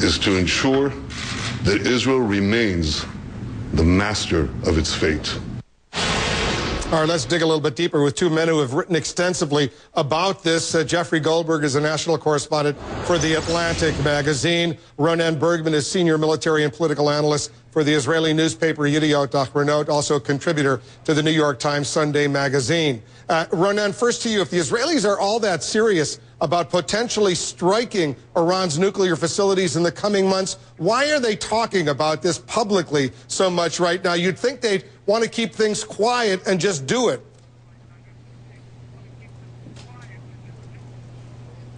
is to ensure that Israel remains the master of its fate. All right, let's dig a little bit deeper with two men who have written extensively about this. Jeffrey Goldberg is a national correspondent for The Atlantic magazine. Ronen Bergman is senior military and political analyst for the Israeli newspaper Yediot Ahronot, also a contributor to the New York Times Sunday magazine. Ronen, first to you. If the Israelis are all that serious about potentially striking Iran's nuclear facilities in the coming months, why are they talking about this publicly so much right now? You'd think they'd want to keep things quiet and just do it.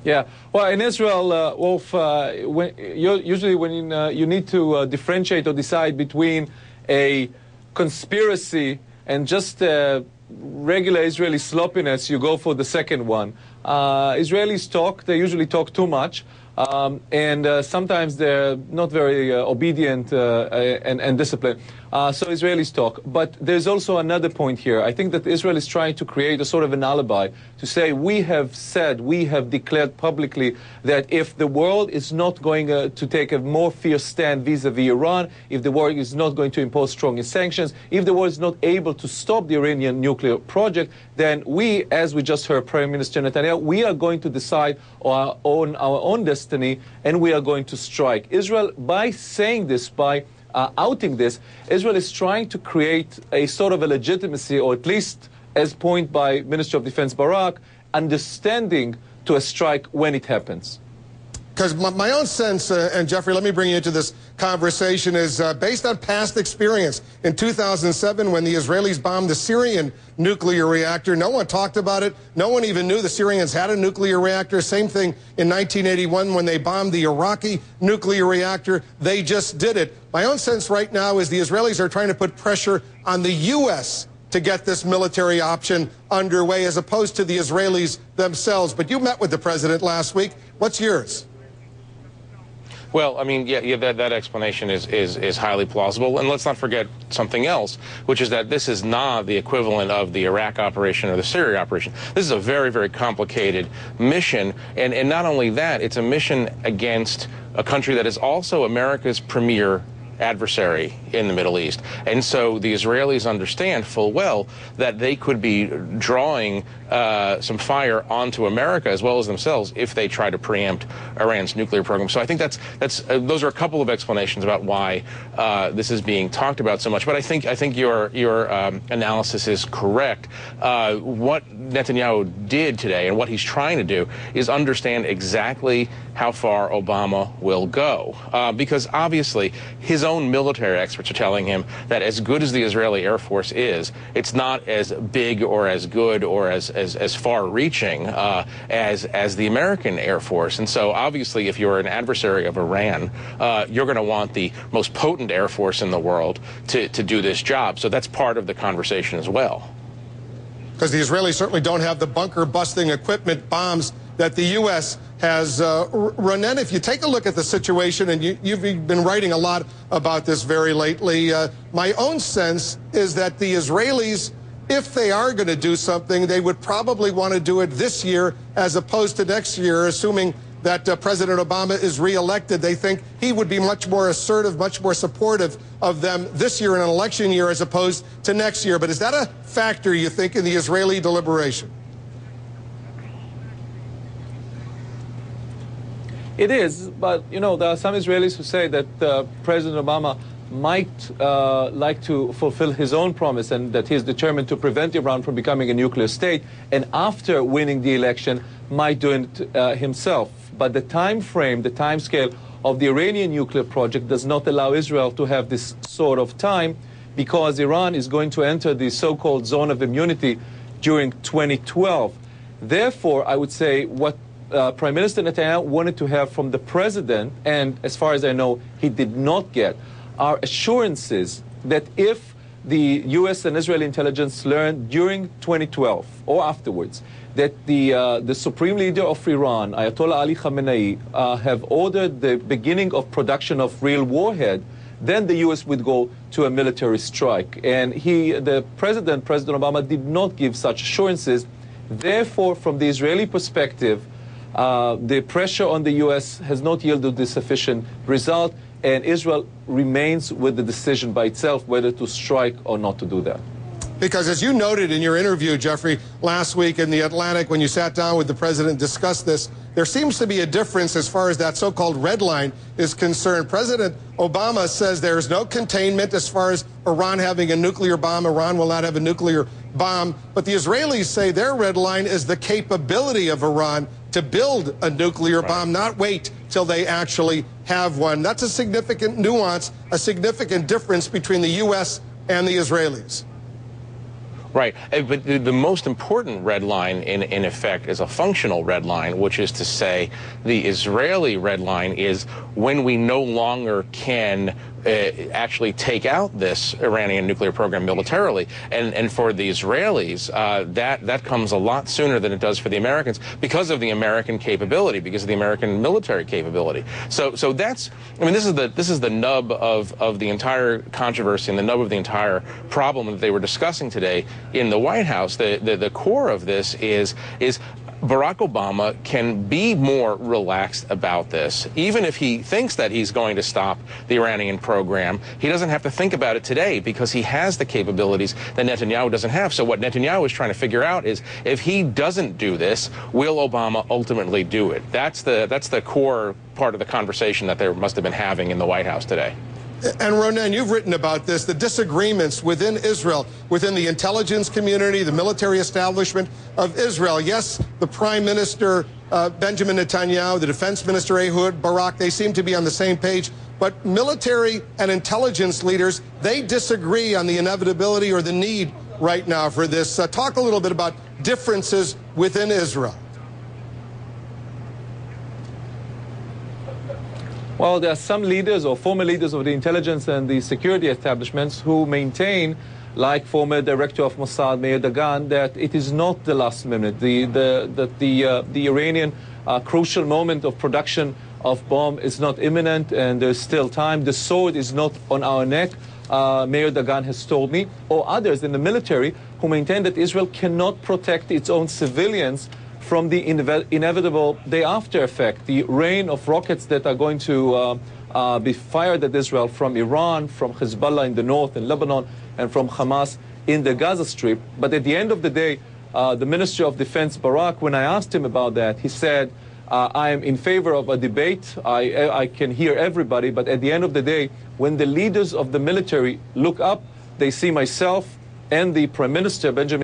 Yeah, well, in Israel, Wolf, usually when you need to differentiate or decide between a conspiracy and just regular Israeli sloppiness, you go for the second one. Israelis talk, they usually talk too much, and sometimes they're not very obedient and disciplined. So Israelis talk. But there's also another point here. I think that Israel is trying to create a sort of an alibi to say, we have said, we have declared publicly that if the world is not going to take a more fierce stand vis-a-vis Iran, if the world is not going to impose stronger sanctions, if the world is not able to stop the Iranian nuclear project, then we, as we just heard Prime Minister Netanyahu, we are going to decide on our own destiny, and we are going to strike. Israel, by saying this, by outing this, Israel is trying to create a sort of a legitimacy, or at least, as pointed by Minister of Defense Barak, understanding to a strike when it happens. Because my own sense, and Jeffrey, let me bring you into this conversation, is based on past experience. In 2007, when the Israelis bombed the Syrian nuclear reactor, no one talked about it. No one even knew the Syrians had a nuclear reactor. Same thing in 1981 when they bombed the Iraqi nuclear reactor. They just did it. My own sense right now is the Israelis are trying to put pressure on the U.S. to get this military option underway, as opposed to the Israelis themselves. But you met with the president last week. What's yours? Well, I mean, yeah, that explanation is highly plausible. And let's not forget something else, which is that this is not the equivalent of the Iraq operation or the Syria operation. This is a very, very complicated mission. And not only that, it's a mission against a country that is also America's premier adversary in the Middle East. And so the Israelis understand full well that they could be drawing some fire onto America as well as themselves if they try to preempt Iran's nuclear program. So I think those are a couple of explanations about why this is being talked about so much. But I think your analysis is correct. What Netanyahu did today and what he's trying to do is understand exactly how far Obama will go, because obviously his own military experts are telling him that as good as the Israeli Air Force is, it's not as big or as good or as far-reaching as the American Air Force. And so obviously if you're an adversary of Iran, you're going to want the most potent Air Force in the world to do this job. So that's part of the conversation as well. Because the Israelis certainly don't have the bunker-busting equipment, bombs, that the U.S. has. Ronen, if you take a look at the situation, and you've been writing a lot about this very lately, my own sense is that the Israelis, if they are going to do something, they would probably want to do it this year as opposed to next year, assuming that President Obama is reelected. They think he would be much more assertive, much more supportive of them this year in an election year as opposed to next year. But is that a factor, you think, in the Israeli deliberation? It is, but, you know, there are some Israelis who say that President Obama might like to fulfill his own promise and that he's determined to prevent Iran from becoming a nuclear state, and after winning the election might do it himself. But the time frame, the time scale of the Iranian nuclear project does not allow Israel to have this sort of time, because Iran is going to enter the so-called zone of immunity during 2012. Therefore, I would say what Prime Minister Netanyahu wanted to have from the president, and as far as I know, he did not get, are assurances that if the U.S. and Israeli intelligence learned during 2012 or afterwards that the supreme leader of Iran, Ayatollah Ali Khamenei, have ordered the beginning of production of real warhead, then the U.S. would go to a military strike. And the President Obama, did not give such assurances. Therefore, from the Israeli perspective, The pressure on the U.S. has not yielded the sufficient result, and Israel remains with the decision by itself whether to strike or not to do that. Because as you noted in your interview, Jeffrey, last week in The Atlantic, when you sat down with the president and discussed this, there seems to be a difference as far as that so-called red line is concerned. President Obama says there is no containment as far as Iran having a nuclear bomb. Iran will not have a nuclear bomb. But the Israelis say their red line is the capability of Iran to build a nuclear bomb, not wait till they actually have one. That's a significant nuance, a significant difference between the U.S. and the Israelis. Right, but the most important red line, in effect, is a functional red line, which is to say the Israeli red line is when we no longer can actually take out this Iranian nuclear program militarily. And for the Israelis, that comes a lot sooner than it does for the Americans because of the American capability, because of the American military capability. So that's, I mean, this is the nub of the entire controversy and the nub of the entire problem that they were discussing today in the White House. The core of this is Barack Obama can be more relaxed about this. Even if he thinks that he's going to stop the Iranian program, he doesn't have to think about it today because he has the capabilities that Netanyahu doesn't have. So what Netanyahu is trying to figure out is if he doesn't do this, will Obama ultimately do it? That's the core part of the conversation that they must have been having in the White House today. And Ronen, you've written about this, the disagreements within Israel, within the intelligence community, the military establishment of Israel. Yes, the Prime Minister, Benjamin Netanyahu, the Defense Minister, Ehud Barak, they seem to be on the same page. But military and intelligence leaders, they disagree on the inevitability or the need right now for this. Talk a little bit about differences within Israel. Well, there are some leaders or former leaders of the intelligence and the security establishments who maintain, like former director of Mossad, Meir Dagan, that it is not the last minute. The Iranian crucial moment of production of bomb is not imminent and there's still time. The sword is not on our neck, Meir Dagan has told me, or others in the military who maintain that Israel cannot protect its own civilians from the inevitable day-after effect, the rain of rockets that are going to be fired at Israel from Iran, from Hezbollah in the north in Lebanon, and from Hamas in the Gaza Strip. But at the end of the day, the Minister of Defense, Barak, when I asked him about that, he said, I am in favor of a debate. I can hear everybody, but at the end of the day, when the leaders of the military look up, they see myself and the Prime Minister, Benjamin